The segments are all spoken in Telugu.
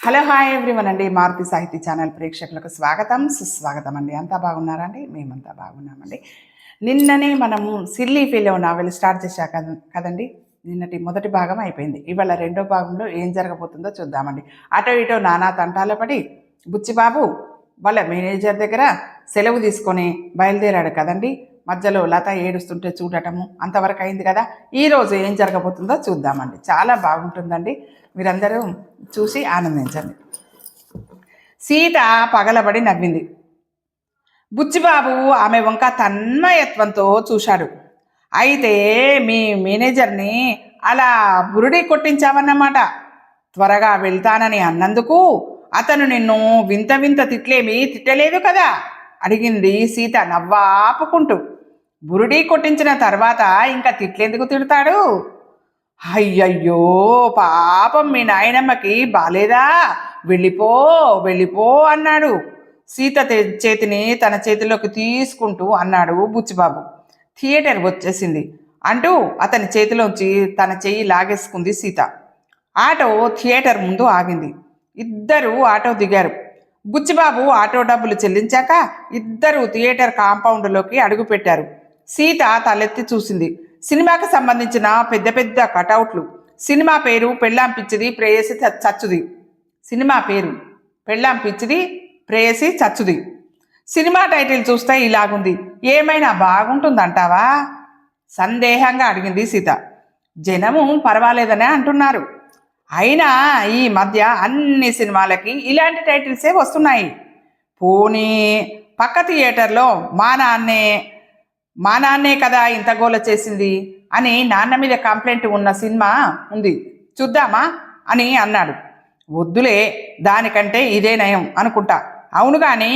హలో హాయ్ ఎవ్రీవన్ అండి. మారుతి సాహితీ ఛానల్ ప్రేక్షకులకు స్వాగతం సుస్వాగతం అండి. అంతా బాగున్నారండి? మేమంతా బాగున్నామండి. నిన్ననే మనము సిల్లీ ఫీలో నావెల్ స్టార్ట్ చేశాక కదండి. నిన్నటి మొదటి భాగం అయిపోయింది. ఇవాళ రెండో భాగంలో ఏం జరగబోతుందో చూద్దామండి. అటో ఇటో నానా తంటాల పడి బుచ్చిబాబు వాళ్ళ మేనేజర్ దగ్గర సెలవు తీసుకొని బయలుదేరాడు కదండి. మధ్యలో లత ఏడుస్తుంటే చూడటము అంతవరకు అయింది కదా. ఈరోజు ఏం జరగబోతుందో చూద్దామండి. చాలా బాగుంటుందండి, మీరందరూ చూసి ఆనందించండి. సీత పగలబడి నవ్వింది. బుచ్చిబాబు ఆమె వంక తన్మయత్వంతో చూశాడు. అయితే మీ మేనేజర్ని అలా బురుడి కొట్టించావన్నమాట. త్వరగా వెళ్తానని అన్నందుకు అతను నిన్ను వింత వింత తిట్లేమీ తిట్టలేదు కదా అడిగింది సీత నవ్వాపుకుంటూ. బురుడి కొట్టించిన తర్వాత ఇంకా తిట్లేందుకు తిడతాడు? అయ్యయ్యో పాపం మీ నాయనమ్మకి బాలేదా, వెళ్ళిపో వెళ్ళిపో అన్నాడు. సీత చేతిని తన చేతిలోకి తీసుకుంటూ అన్నాడు బుచ్చిబాబు. థియేటర్ వచ్చేసింది అంటూ అతని చేతిలోంచి తన చెయ్యి లాగేసుకుంది సీత. ఆటో థియేటర్ ముందు ఆగింది. ఇద్దరు ఆటో దిగారు. బుచ్చిబాబు ఆటో డబ్బులు చెల్లించాక ఇద్దరు థియేటర్ కాంపౌండ్లోకి అడుగుపెట్టారు. సీత తలెత్తి చూసింది. సినిమాకి సంబంధించిన పెద్ద పెద్ద కటౌట్లు. సినిమా పేరు పెళ్ళాం పిచ్చిది ప్రేయసి చచ్చుది. సినిమా పేరు పెళ్ళాం పిచ్చిది ప్రేయసి చచ్చుది. సినిమా టైటిల్ చూస్తే ఇలాగుంది. ఏమైనా బాగుంటుందంటావా? సందేహంగా అడిగింది సీత. జనము పర్వాలేదనే అంటున్నారు. అయినా ఈ మధ్య అన్ని సినిమాలకి ఇలాంటి టైటిల్సే వస్తున్నాయి. పోనీ పక్క థియేటర్లో మా నాన్నే కదా ఇంత గోల చేసింది అని నాన్న మీద కంప్లైంట్ ఉన్న సినిమా ఉంది, చూద్దామా అని అన్నాడు. వద్దులే, దానికంటే ఇదే నయం అనుకుంటా. అవును కానీ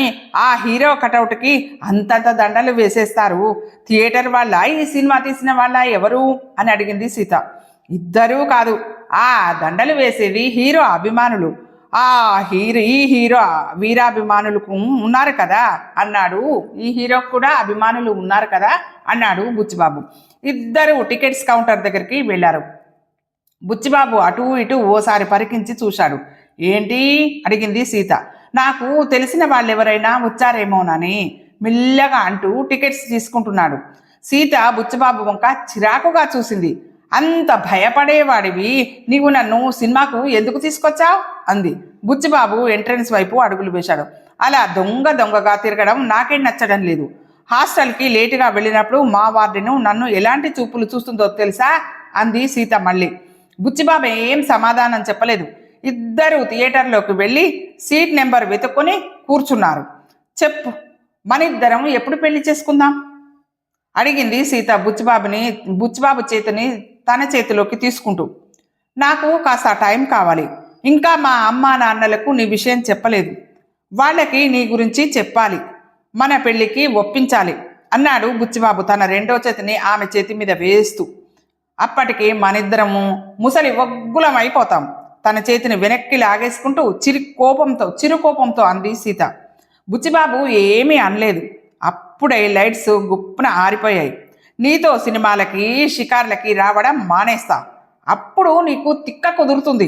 ఆ హీరో కటౌట్కి అంతంత దండలు వేసేస్తారు. థియేటర్ వాళ్ళ ఈ సినిమా తీసిన వాళ్ళ ఎవరు అని అడిగింది సీత. ఇద్దరూ కాదు, ఆ దండలు వేసేది హీరో అభిమానులు. ఈ హీరో వీరాభిమానులకు ఉన్నారు కదా అన్నాడు. ఈ హీరోకు కూడా అభిమానులు ఉన్నారు కదా అన్నాడు బుచ్చిబాబు. ఇద్దరు టికెట్స్ కౌంటర్ దగ్గరికి వెళ్ళారు. బుచ్చిబాబు అటూ ఇటూ ఓసారి పరికించి చూశాడు. ఏంటి అడిగింది సీత. నాకు తెలిసిన వాళ్ళెవరైనా వచ్చారేమోనని మెల్లగా అంటూ టికెట్స్ తీసుకుంటున్నాడు. సీత బుచ్చిబాబు వంక చిరాకుగా చూసింది. అంత భయపడేవాడివి నీవు నన్ను సినిమాకు ఎందుకు తీసుకొచ్చావు అంది. బుచ్చిబాబు ఎంట్రన్స్ వైపు అడుగులు వేశాడు. అలా దొంగగా తిరగడం నాకేం నచ్చడం లేదు. హాస్టల్కి లేటుగా వెళ్ళినప్పుడు మా వార్డెను నన్ను ఎలాంటి చూపులు చూస్తుందో తెలుసా అంది సీత మళ్ళీ. బుచ్చిబాబు ఏం సమాధానం చెప్పలేదు. ఇద్దరు థియేటర్లోకి వెళ్ళి సీట్ నెంబర్ వెతుక్కొని కూర్చున్నారు. చెప్పు, మనిద్దరం ఎప్పుడు పెళ్లి చేసుకుందాం అడిగింది సీత బుచ్చిబాబు చేతిని తన చేతిలోకి తీసుకుంటూ. నాకు కాస్త టైం కావాలి. ఇంకా మా అమ్మా నాన్నలకు నీ విషయం చెప్పలేదు. వాళ్ళకి నీ గురించి చెప్పాలి. మన పెళ్లికి ఒప్పించాలి అన్నాడు బుచ్చిబాబు తన రెండో చేతిని ఆమె చేతి మీద వేస్తూ. అప్పటికి మనిద్దరము ముసలి ఒగ్గులం అయిపోతాం. తన చేతిని వెనక్కి లాగేసుకుంటూ చిరు కోపంతో అంది సీత. బుచ్చిబాబు ఏమీ అనలేదు. అప్పుడే లైట్స్ గుప్పున ఆరిపోయాయి. నీతో సినిమాలకి షికార్లకి రావడం మానేస్తా, అప్పుడు నీకు తిక్క కుదురుతుంది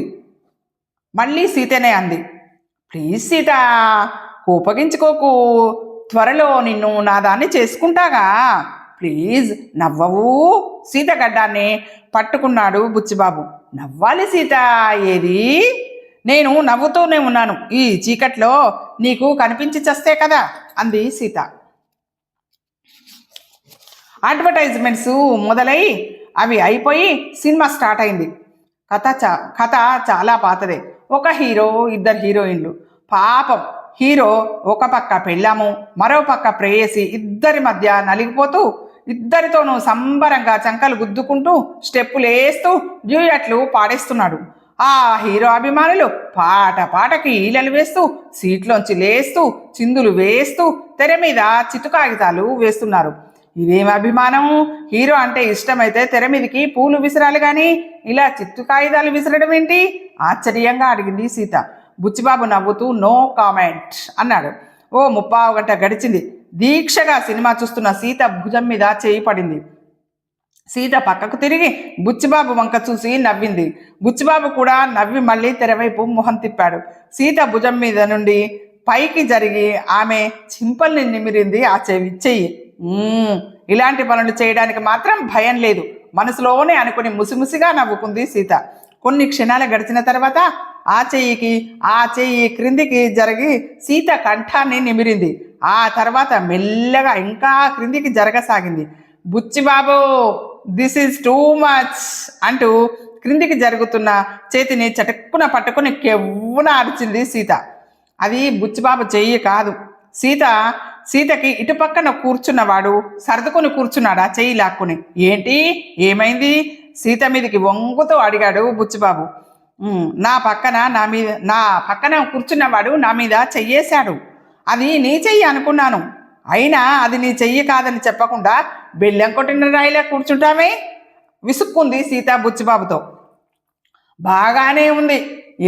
మళ్ళీ సీతనే అంది. ప్లీజ్ సీత, కోపగించుకోకు. త్వరలో నిన్ను నా దాన్ని చేసుకుంటాగా. ప్లీజ్ నవ్వవు. సీత గడ్డాన్ని పట్టుకున్నాడు బుచ్చిబాబు. నవ్వాలి సీత. ఏది? నేను నవ్వుతూనే ఉన్నాను. ఈ చీకట్లో నీకు కనిపించి చస్తే కదా అంది సీత. అడ్వర్టైజ్మెంట్స్ మొదలై అవి అయిపోయి సినిమా స్టార్ట్ అయింది. కథ చాలా పాతదే. ఒక హీరో, ఇద్దరు హీరోయిన్లు. పాపం హీరో ఒక పక్క పెళ్ళాము, మరో పక్క ప్రేయసి ఇద్దరి మధ్య నలిగిపోతూ ఇద్దరితోనూ సంబరంగా చంకలు గుద్దుకుంటూ స్టెప్పులు వేస్తూ డ్యూయట్లు పాడేస్తున్నాడు. ఆ హీరో అభిమానులు పాటకి ఈలలు వేస్తూ సీట్లోంచి లేస్తూ చిందులు వేస్తూ తెర మీద చిత్తు కాగితాలు వేస్తున్నారు. ఇదేం అభిమానం? హీరో అంటే ఇష్టమైతే తెర మీదకి పూలు విసిరాలి కానీ ఇలా చిత్తు కాగితాలు విసరడం ఏంటి ఆశ్చర్యంగా అడిగింది సీత. బుచ్చిబాబు నవ్వుతూ నో కామెంట్ అన్నాడు. ఓ 30 గంట గడిచింది. దీక్షగా సినిమా చూస్తున్న సీత భుజం మీద చేయి పడింది. సీత పక్కకు తిరిగి బుచ్చిబాబు వంక చూసి నవ్వింది. బుచ్చిబాబు కూడా నవ్వి మళ్ళీ తెరవైపు మొహం తిప్పాడు. సీత భుజం మీద నుండి పైకి జరిగి ఆమె చింపల్ని నిమిరింది ఆ చెయ్యి. ఇలాంటి పనులు చేయడానికి మాత్రం భయం లేదు మనసులోనే అనుకుని ముసిముసిగా నవ్వుకుంది సీత. కొన్ని క్షణాలు గడిచిన తర్వాత ఆ చెయ్యి క్రిందికి జరిగి సీత కంఠాన్ని నిమిరింది. ఆ తర్వాత మెల్లగా ఇంకా క్రిందికి జరగసాగింది. Buchibabu, this is too much అంటూ క్రిందికి జరుగుతున్న చేతిని చటుక్కున పట్టుకుని కెవ్వున అరిచింది సీత. అది బుచ్చిబాబు చెయ్యి కాదు. సీతకి ఇటుపక్కన కూర్చున్నవాడు సర్దుకొని కూర్చున్నాడు ఆ చెయ్యి లాక్కుని. ఏంటి, ఏమైంది? సీత మీదకి వంగుతూ అడిగాడు బుచ్చిబాబు. నా పక్కన కూర్చున్నవాడు నా మీద చెయ్యేశాడు. అది నీ చెయ్యి అనుకున్నాను. అయినా అది నీ చెయ్యి కాదని చెప్పకుండా బెల్లం కొట్టిన రాయిలా కూర్చుంటామే విసుక్కుంది సీత బుచ్చిబాబుతో. బాగానే ఉంది,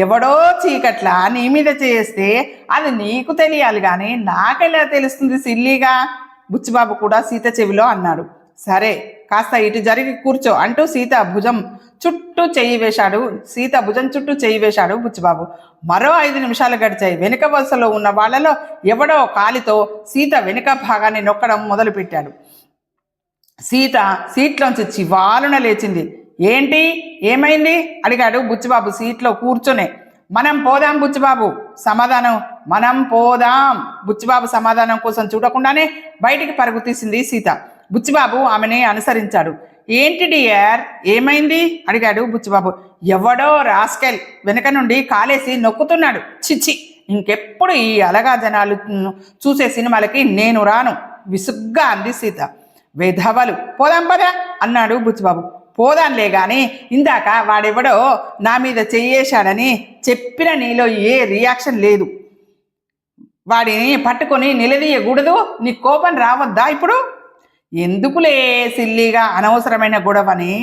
ఎవడో చీకట్లా నీ మీద చేస్తే అది నీకు తెలియాలి కానీ నాకెలా తెలుస్తుంది సిల్లీగా? బుచ్చిబాబు కూడా సీత చెవిలో అన్నాడు. సరే, కాస్త ఇటు జరిగి కూర్చో అంటూ సీత భుజం చుట్టూ చెయ్యి వేశాడు బుచ్చిబాబు. మరో 5 నిమిషాలు గడిచాయి. వెనుక వరుసలో ఉన్న వాళ్లలో ఎవడో కాలితో సీత వెనుక భాగాన్ని నొక్కడం మొదలుపెట్టాడు. సీత సీట్లోంచి చివాలున లేచింది. ఏంటి, ఏమైంది అడిగాడు బుచ్చిబాబు సీట్లో కూర్చొనే. మనం పోదాం బుచ్చిబాబు. బుచ్చిబాబు సమాధానం కోసం చూడకుండానే బయటికి పరుగు తీసింది సీత. బుచ్చిబాబు ఆమెని అనుసరించాడు. ఏంటి డియర్, ఏమైంది అడిగాడు బుచ్చిబాబు. ఎవడో రాస్కెల్ వెనక నుండి కాలేసి నొక్కుతున్నాడు. చిచ్చి, ఇంకెప్పుడు ఈ అలగా జనాలు చూసే సినిమాలకి నేను రాను విసుగ్గా అంది సీత. వెధవలు, పోదాం పదా అన్నాడు బుచ్చిబాబు. పోదాంలే గాని ఇందాక వాడెవడో నా మీద చెయ్యేశాడని చెప్పిన నీలో ఏ రియాక్షన్ లేదు. వాడిని పట్టుకొని నిలదీయకూడదు? నీ కోపం రావద్దా ఇప్పుడు? ఎందుకులే సిల్లీగా అనవసరమైన గొడవని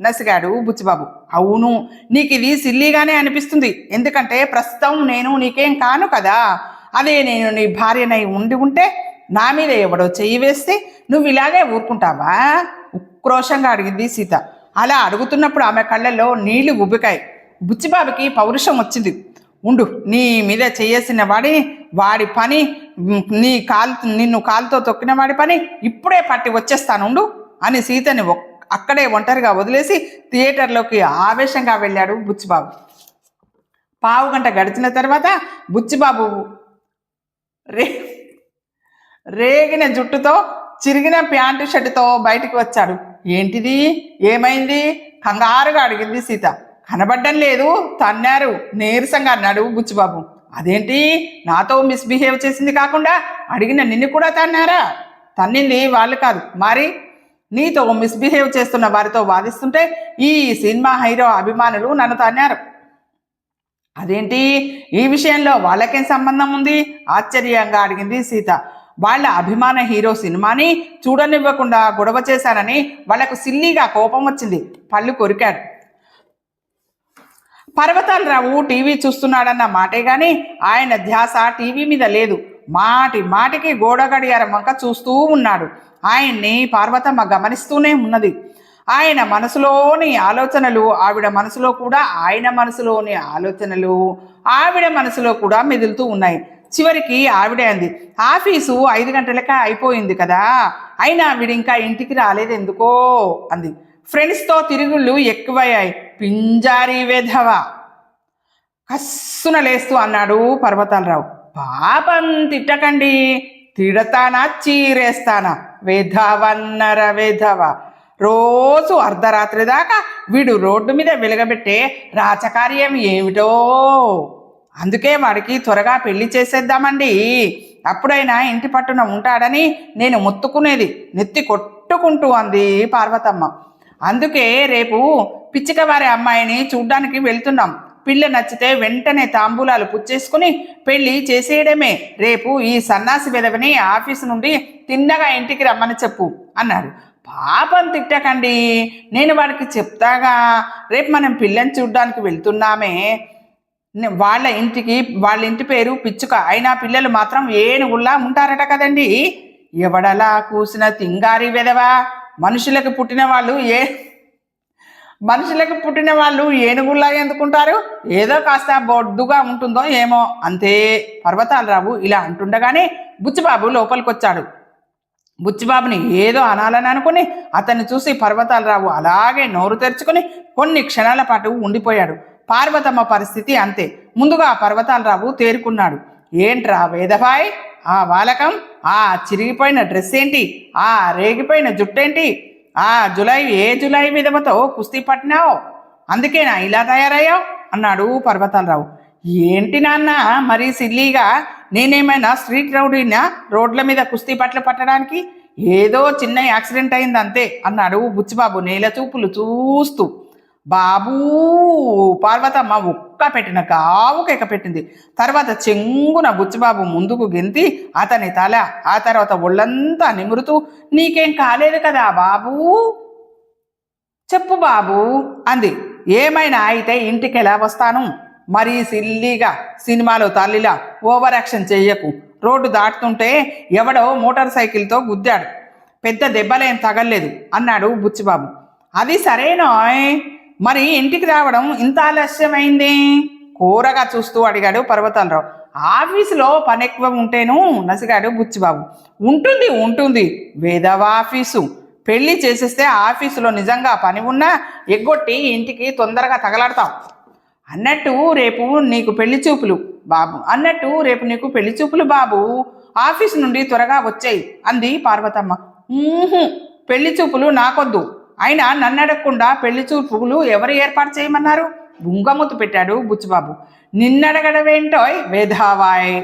నసిగాడు బుచ్చిబాబు. అవును, నీకు ఇది సిల్లీగానే అనిపిస్తుంది. ఎందుకంటే ప్రస్తుతం నేను నీకేం కాను కదా. అదే నేను నీ భార్యనై ఉంటే నా మీద ఎవడో చెయ్యి వేస్తే నువ్వు ఇలాగే ఊరుకుంటావా? ఉక్రోషంగా అడిగింది సీత. అలా అడుగుతున్నప్పుడు ఆమె కళ్ళల్లో నీళ్లు ఉబ్బికాయి. బుచ్చిబాబుకి పౌరుషం వచ్చింది. ఉండు, నీ మీద చేసిన వాడి పని, నిన్ను కాలుతో తొక్కిన వాడి పని ఇప్పుడే పట్టి వచ్చేస్తాను ఉండు అని సీతని అక్కడే ఒంటరిగా వదిలేసి థియేటర్లోకి ఆవేశంగా వెళ్ళాడు బుచ్చిబాబు. పావుగంట గడిచిన తర్వాత బుచ్చిబాబు రేగిన జుట్టుతో చిరిగిన ప్యాంటు షర్టుతో బయటికి వచ్చాడు. ఏంటిది, ఏమైంది కంగారుగా అడిగింది సీత. కనబడ్డం లేదు, తన్నారు నీరసంగా అన్నాడు బుచ్చిబాబు. అదేంటి, నాతో మిస్బిహేవ్ చేసింది కాకుండా అడిగిన నిన్ను కూడా తన్నారా? తన్నింది వాళ్ళు కాదు మరి, నీతో మిస్బిహేవ్ చేస్తున్న వారితో వాదిస్తుంటే ఈ సినిమా హీరో అభిమానులు నన్ను తన్నారు. అదేంటి, ఈ విషయంలో వాళ్ళకేం సంబంధం ఉంది? ఆశ్చర్యంగా అడిగింది సీత. వాళ్ళ అభిమాన హీరో సినిమాని చూడనివ్వకుండా గొడవ చేశానని వాళ్లకు సిల్లీగా కోపం వచ్చింది. పళ్ళు కొరికాడు. పర్వతాలరావు టీవీ చూస్తున్నాడన్న మాటే గాని ఆయన ధ్యాస టీవీ మీద లేదు. మాటికి గోడ గడియారం వంక చూస్తూ ఉన్నాడు. ఆయన్ని పార్వతమ్మ గమనిస్తూనే ఉన్నది. ఆయన మనసులోని ఆలోచనలు ఆవిడ మనసులో కూడా, ఆయన మనసులోని ఆలోచనలు ఆవిడ మనసులో కూడా మెదులుతూ ఉన్నాయి. చివరికి ఆవిడే అంది, ఆఫీసు 5 గంటలకే అయిపోయింది కదా, అయినా వీడింకా ఇంటికి రాలేదు ఎందుకో అంది. ఫ్రెండ్స్తో తిరుగుళ్ళు ఎక్కువయ్యాయి, పింజారీ వెధవ కస్సున లేస్తూ అన్నాడు పర్వతాలరావు. పాపం తిట్టకండి, తిడతానా చీరేస్తానా, వెధవన్నర వెధవ. రోజు అర్ధరాత్రి దాకా వీడు రోడ్డు మీద వెలగబెట్టే రాచకార్యం ఏమిటో. అందుకే వాడికి త్వరగా పెళ్లి చేసేద్దామండి, అప్పుడైనా ఇంటి పట్టున ఉంటాడని నేను మొత్తుకునేది నెత్తి కొట్టుకుంటూ అంది పార్వతమ్మ. అందుకే రేపు పిచ్చిక వారి అమ్మాయిని చూడ్డానికి వెళ్తున్నాం. పిల్ల నచ్చితే వెంటనే తాంబూలాలు పుచ్చేసుకుని పెళ్లి చేసేయడమే. రేపు ఈ సన్నాసి వెదవని ఆఫీసు నుండి తిన్నగా ఇంటికి రమ్మని చెప్పు అన్నాడు. పాపం తిట్టకండి, నేను వాడికి చెప్తాగా, రేపు మనం పిల్లని చూడ్డానికి వెళ్తున్నామే, వాళ్ళ ఇంటి పేరు పిచ్చుక, అయినా పిల్లలు మాత్రం ఏనుగుల్లా ఉంటారట కదండి. ఎవడలా కూసిన తింగారి వెదవా, మనుషులకు పుట్టిన వాళ్ళు మనుషులకు పుట్టిన వాళ్ళు ఏనుగుల్లా ఎందుకుంటారు? ఏదో కాస్త బొడ్డుగా ఉంటుందో ఏమో అంతే. పర్వతాలరావు ఇలా అంటుండగానే బుచ్చిబాబు లోపలికొచ్చాడు. బుచ్చిబాబుని ఏదో అనాలని అనుకుని అతన్ని చూసి పర్వతాలరావు అలాగే నోరు తెరుచుకుని కొన్ని క్షణాల పాటు ఉండిపోయాడు. పార్వతమ్మ పరిస్థితి అంతే. ముందుగా పర్వతాలరావు తేరుకున్నాడు. ఏంట్రా వేదభాయ్, ఆ వాలకం, ఆ చిరిగిపోయిన డ్రెస్ ఏంటి, ఆ రేగిపోయిన జుట్టేంటి, ఆ జులై విధవతో కుస్తీ పట్టినావు, అందుకేనా ఇలా తయారయ్యావు అన్నాడు పర్వతాలరావు. ఏంటి నాన్న మరీ సిల్లీగా, నేనేమైనా స్ట్రీట్ రౌడీనా రోడ్ల మీద కుస్తీ పట్టడానికి? ఏదో చిన్న యాక్సిడెంట్ అయింది అంతే అన్నాడు బుచ్చిబాబు నేల చూపులు చూస్తూ. బాబూ, పార్వతమ్మ ఒక్క పెట్టిన గావుకెక్క పెట్టింది. తర్వాత చెంగున బుచ్చిబాబు ముందుకు గెంతి అతని తల, ఆ తర్వాత ఒళ్ళంతా నిమురుతూ, నీకేం కాలేదు కదా బాబూ, చెప్పు బాబూ అంది. ఏమైనా అయితే ఇంటికి ఎలా వస్తాను? మరీ సిల్లీగా సినిమాలో తల్లిలా ఓవర్ యాక్షన్ చెయ్యకు. రోడ్డు దాటుతుంటే ఎవడో మోటార్ సైకిల్తో గుద్దాడు, పెద్ద దెబ్బలేం తగల్లేదు అన్నాడు బుచ్చిబాబు. అది సరేనోయ్, మరి ఇంటికి రావడం ఇంత ఆలస్యమైంది? కూరగా చూస్తూ అడిగాడు పర్వతాలరావు. ఆఫీసులో పని ఎక్కువ ఉంటేను నసిగాడు బుచ్చిబాబు. ఉంటుంది వేదవ ఆఫీసు. పెళ్లి చేసేస్తే ఆఫీసులో నిజంగా పని ఉన్నా ఎగ్గొట్టి ఇంటికి తొందరగా తగలాడతాం. అన్నట్టు రేపు నీకు పెళ్లి చూపులు బాబు, ఆఫీసు నుండి త్వరగా వచ్చాయి అంది పార్వతమ్మ. పెళ్లి చూపులు నాకొద్దు. అయినా నన్ను అడగకుండా పెళ్లి చూపులు ఎవరు ఏర్పాటు చేయమన్నారు? బుంగమూతు పెట్టాడు బుచ్చిబాబు. నిన్నడగడవేంటోయ్ వేధావాయ్,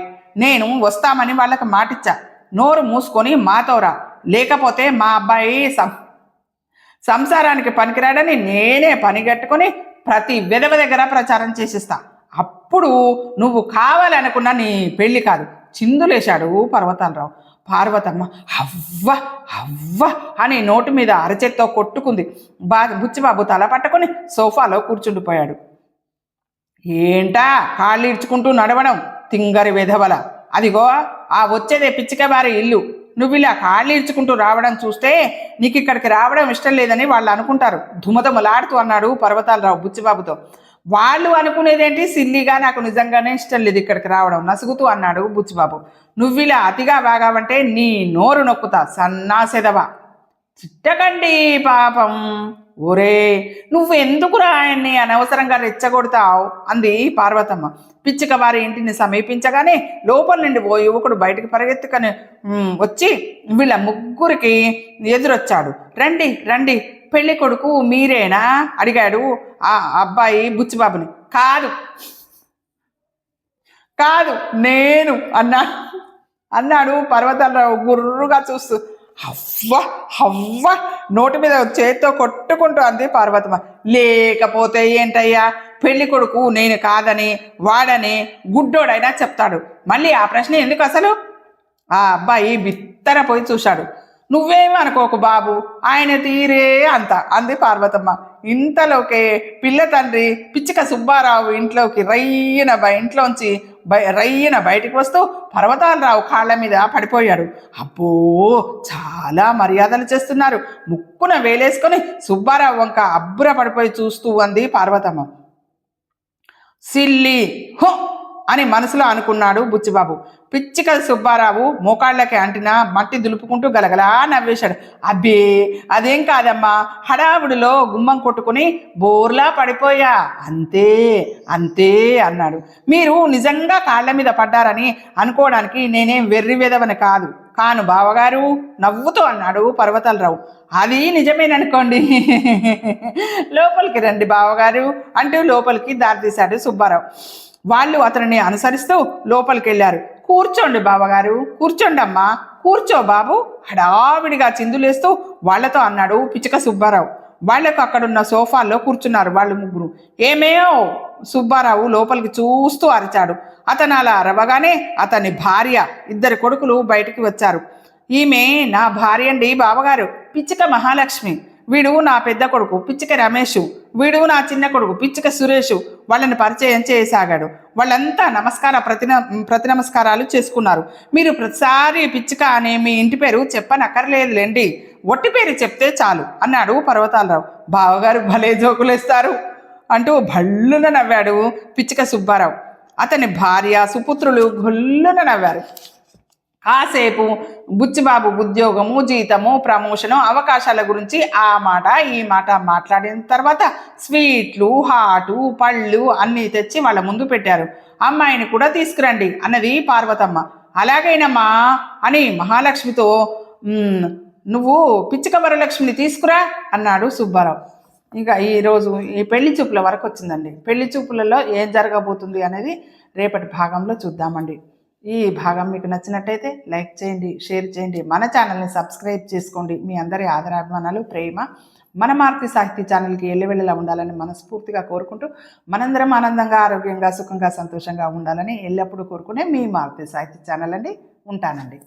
నేను వస్తామని వాళ్ళకి మాటిచ్చా. నోరు మూసుకొని మాతోరా, లేకపోతే మా అబ్బాయి సంసారానికి పనికిరాడని నేనే పని కట్టుకొని ప్రతి విధవ దగ్గర ప్రచారం చేసిస్తా. అప్పుడు నువ్వు కావాలనుకున్న నీ పెళ్లి కాదు. చిందులేశాడు పర్వతాలరావు. పార్వతమ్మ హవ్వ అని నోటి మీద అరచేత్తో కొట్టుకుంది. బుచ్చిబాబు తల పట్టుకొని సోఫాలో కూర్చుండిపోయాడు. ఏంటా కాళ్ళు ఇడ్చుకుంటూ నడవడం తింగరి వెధవల? అదిగో ఆ వచ్చేదే పిచ్చికబారి ఇల్లు. నువ్వు ఇలా కాళ్ళు ఇడ్చుకుంటూ రావడం చూస్తే నీకు ఇక్కడికి రావడం ఇష్టం లేదని వాళ్ళు అనుకుంటారు ధుమధుమలాడుతూ అన్నాడు పర్వతాలరావు బుచ్చిబాబుతో. వాళ్ళు అనుకునేదేంటి సిల్లిగా, నాకు నిజంగానే ఇష్టం లేదు ఇక్కడికి రావడం నసుగుతూ అన్నాడు బుచ్చిబాబు. నువ్విలా అతిగా బాగావంటే నీ నోరు నొక్కుతా సన్నాసెదవా. చిట్టకండి పాపం. ఒరే, నువ్వు ఎందుకురా ఆయన్ని అనవసరంగా రెచ్చగొడతావు అంది పార్వతమ్మ. పిచ్చిక వారి ఇంటిని సమీపించగానే లోపల నుండి ఓ యువకుడు బయటకు పరిగెత్తుకొని వచ్చి వీళ్ళ ముగ్గురికి ఎదురొచ్చాడు. రండి, పెళ్లి కొడుకు మీరేనా అడిగాడు ఆ అబ్బాయి బుచ్చిబాబుని. కాదు నేను అన్నాడు పర్వతాలరావు గుర్రుగా చూస్తూ. హవ్వ నోటి మీద చేత్తో కొట్టుకుంటూ అంది పార్వతమ్మ. లేకపోతే ఏంటయ్యా, పెళ్లి కొడుకు నేను కాదని వాడని గుడ్డోడైనా చెప్తాడు. మళ్ళీ ఆ ప్రశ్న ఎందుకు అసలు? ఆ అబ్బాయి బిత్తరపోయి చూశాడు. నువ్వేమీ అనుకోకు బాబు, ఆయన తీరే అంత అంది పార్వతమ్మ. ఇంతలోకే పిల్ల తండ్రి పిచ్చిక సుబ్బారావు ఇంట్లోంచి రయ్యన బయటికి వస్తూ పర్వతాలరావు కాళ్ళ మీద పడిపోయాడు. అబ్బో, చాలా మర్యాదలు చేస్తున్నారు. ముక్కున వేలేసుకొని సుబ్బారావు వంక అబ్బుర పడిపోయి చూస్తూ అంది పార్వతమ్మ. సిల్లి హో అని మనసులో అనుకున్నాడు బుచ్చిబాబు. పిచ్చిక సుబ్బారావు మోకాళ్ళకి అంటిన మట్టి దులుపుకుంటూ గలగలా నవ్వేశాడు. అబ్బే, అదేం కాదమ్మా, హడావుడిలో గుమ్మం కొట్టుకుని బోర్లా పడిపోయా, అంతే అన్నాడు. మీరు నిజంగా కాళ్ళ మీద పడ్డారని అనుకోవడానికి నేనేం వెర్రి వెదవని కాను బావగారు నవ్వుతూ అన్నాడు పర్వతాలరావు. అది నిజమేననుకోండి, లోపలికి రండి బావగారు అంటూ లోపలికి దారితీశాడు సుబ్బారావు. వాళ్ళు అతనిని అనుసరిస్తూ లోపలికి వెళ్ళారు. కూర్చోండి బావగారు, కూర్చోండి అమ్మా, కూర్చో బాబు హడావిడిగా చిందులేస్తూ వాళ్లతో అన్నాడు పిచ్చిక సుబ్బారావు. వాళ్లకు అక్కడున్న సోఫాల్లో కూర్చున్నారు వాళ్ళు ముగ్గురు. ఏమేయో సుబ్బారావు లోపలికి చూస్తూ అరిచాడు. అతను అలా అరవగానే అతని భార్య, 2 కొడుకులు బయటికి వచ్చారు. ఈమె నా భార్య అండి బావగారు, పిచ్చిక మహాలక్ష్మి. వీడు నా పెద్ద కొడుకు పిచ్చిక రమేష్, వీడు నా చిన్న కొడుకు పిచ్చిక సురేష్. వాళ్ళని పరిచయం చేయసాగాడు. వాళ్ళంతా ప్రతి నమస్కారాలు చేసుకున్నారు. మీరు ప్రతిసారి పిచ్చిక అనే మీ ఇంటి పేరు చెప్పనక్కర్లేదులేండి. ఒట్టి పేరు చెప్తే చాలు అన్నాడు పర్వతాలరావు. బావగారు భలే జోకులేస్తారు అంటూ భళ్ళున నవ్వాడు పిచ్చుక సుబ్బారావు. అతని భార్య సుపుత్రులు గొల్లున నవ్వారు. కాసేపు బుచ్చిబాబు ఉద్యోగము, జీతము, ప్రమోషను, అవకాశాల గురించి ఆ మాట ఈ మాట మాట్లాడిన తర్వాత స్వీట్లు, హాటు, పళ్ళు అన్నీ తెచ్చి వాళ్ళ ముందు పెట్టారు. అమ్మాయిని కూడా తీసుకురండి అన్నది పార్వతమ్మ. అలాగైనమ్మా అని మహాలక్ష్మితో నువ్వు పిచ్చుక వరలక్ష్మిని తీసుకురా అన్నాడు సుబ్బారావు. ఇంకా ఈరోజు ఈ పెళ్లి చూపుల వరకు వచ్చిందండి. పెళ్లి చూపులలో ఏం జరగబోతుంది అనేది రేపటి భాగంలో చూద్దామండి. ఈ భాగం మీకు నచ్చినట్టయితే లైక్ చేయండి, షేర్ చేయండి, మన ఛానల్ని సబ్స్క్రైబ్ చేసుకోండి. మీ అందరి ఆదరాభిమానాలు, ప్రేమ మన మారుతి సాహితీ ఛానల్కి ఎల్లవెళ్ళలా ఉండాలని మనస్ఫూర్తిగా కోరుకుంటూ మనందరం ఆనందంగా, ఆరోగ్యంగా, సుఖంగా, సంతోషంగా ఉండాలని ఎల్లప్పుడూ కోరుకునే మీ మారుతి సాహితీ ఛానల్ అండి. ఉంటానండి.